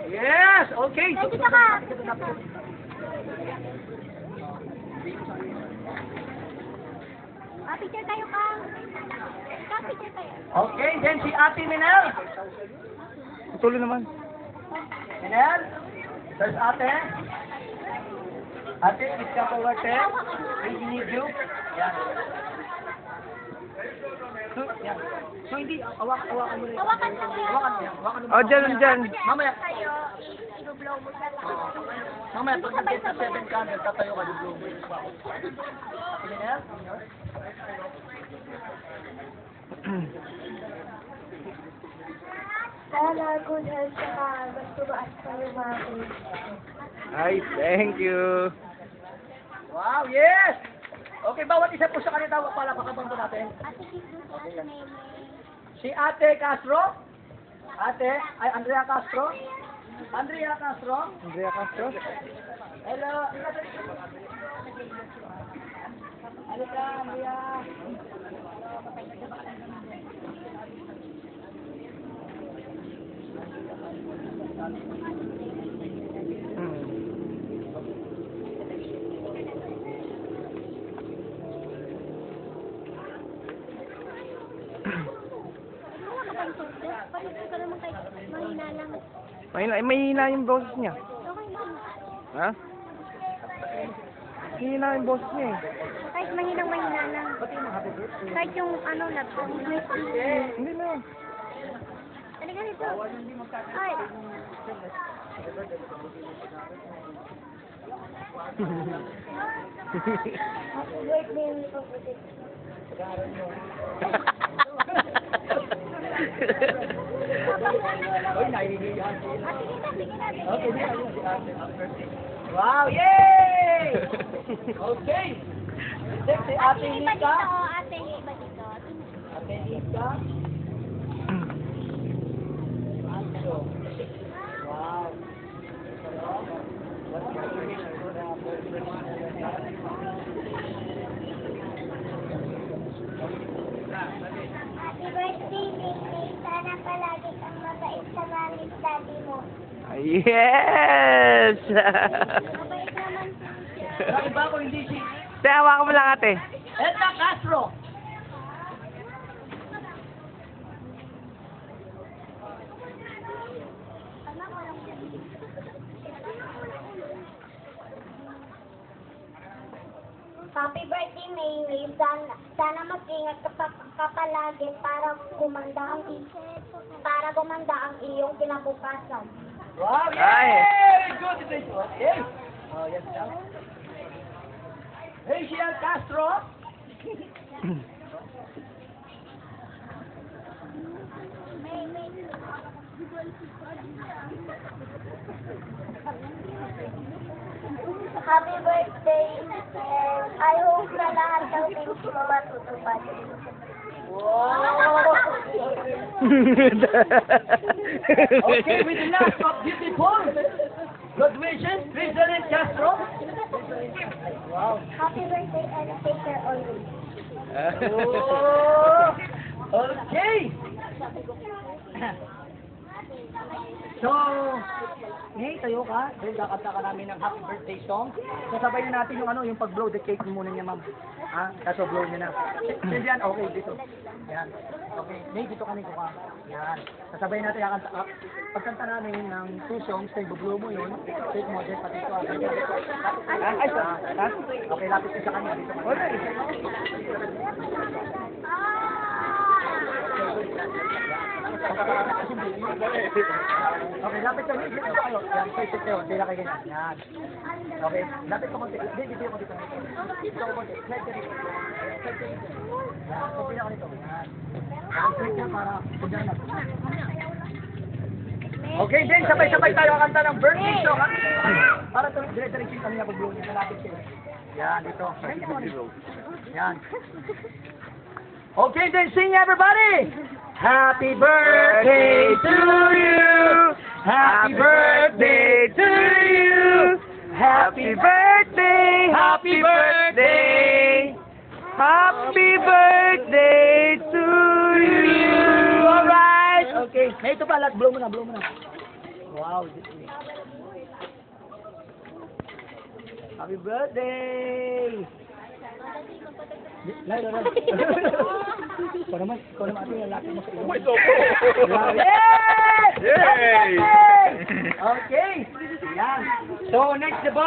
Yes! Okay! Dito ka. Picture tayo ka. Picture tayo. Okay, then si Ate Minel. Tuloy naman. Minel? There's Ate. Ate, please come forward, te. We need you. Yan. So hindi, hawakan mo rin. Hawakan mo yan. Hawakan mo. Oh, dyan. Mamaya. Tayo, i-blow mo sa Mamaya, pag nag-7 ka, nagtatayo ka, i-blow mo. Minel? Sana good health ka. Gusto ba at kayo mga Ay, thank you. Wow, yes! Okay, bawat isa po sa kanila tawag pala, pakabang po natin. Ate Kisu, Ate Meme. Si Ate Castro. Ate, ay Andrea Castro. Andrea Castro. Andrea Castro. Hello. Halika, Andrea. Pag-ito ka naman kahit mahina lang. Mahina yung boses niya. Okay lang. Ha? Mahina yung boses niya eh. Kahit mahina lang. Kahit yung ano na, Hindi na. Halika dito. Ay. Happy birthday, Oy, nahihiyan sila. Sige na. Okay, di ayun si Ate. Wow, yay! Okay. Next, si Ate Iba Nika. dito, ate, iba dito. Ate Nika. Wow. Happy birthday, Mimi. Sana palagi kang mabait sa mami daddy mo. Yes! Mabait naman po siya. Sa iba ko hindi si Hawakan mo lang ate. Edna Castro. Happy birthday, Mimi. Sana mag-ingat ka palagi para gumanda ang iyong kinabukasan. Wow, Ay. yay! Good. Okay. Oh, yes, sir. Hey, Sheila Castro. Happy birthday, and I hope na lahat ng things mo matutupad. Wow. Okay, with the last of beautiful graduation, Rizalyn Castro. Wow. Happy birthday and take care always. Oh, okay. So, May, tayo ka. Dahil kakanta ka namin ng happy birthday song. Sasabayin natin yung yung pag-blow the cake muna niya, ma'am. Kaso blow niya na. Hindi yan, okay, dito. Yan. Okay, May, dito ka ka. Yan. Sasabayin natin yung pagkanta namin ng 2 songs, tayo blow mo yun. Cake mo, then pati ito. Okay, lapit ko sa kanya. Dito ka. Okay, lapit ka dito kayo. Yan, face kayo. Sila kayo ganyan. Yan. Okay, lapit ko konti. Dito ko dito. Dito ko konti. Slide ka dito. Slide ka dito. Yan, konti ako dito. Yan. Slide ka para punta na. Okay, then sabay-sabay tayo kanta ng birthday song. Para ito, dire-diretso kami na pag-blow niya. Malapit kayo. Yan, dito. Yan. Okay, then sing everybody! Happy birthday to you! Happy birthday to you! Happy birthday! Happy birthday! Happy birthday to you! Alright! Okay, may ito pa, blow mo na, blow mo na. Wow. Happy birthday! Lalo, lalo. Ikaw naman ate, lalaki mo sa iyo. Yay! Okay! Yan. So, next the